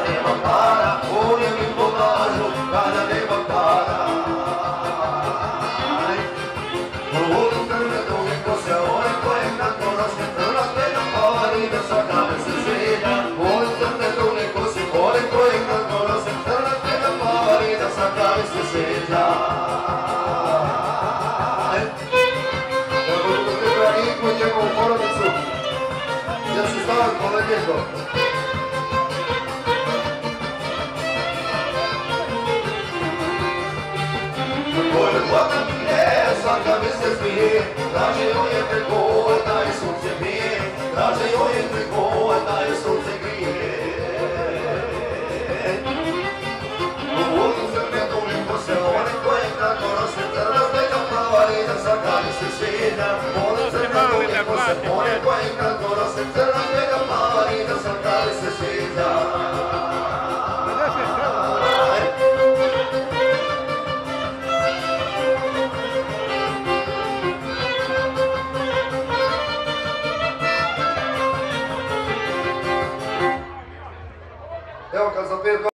nema para, oni mi pomažu kada nema para. Volim crne duge kose, one koje kratko nosim, crna gleda pari da svaka me se sviđa. Volim crne duge kose, one koje kratko nosim, crna gleda pari da svaka me se sviđa. Tako da treba Niko i njegovu porodicu, ja se stavim po legendu. Pored vlaka mine, svaka mi se smije, traže joj je preko, da je sunce mije, traže joj je preko, da je sunce grije. Volim crne duge kose, one koje kratko nose, crna gleda pari da svaka mi se sviđa. Volim crne duge kose, one koje kratko nose, crna gleda pari da svaka mi se sviđa. Evo kad za 5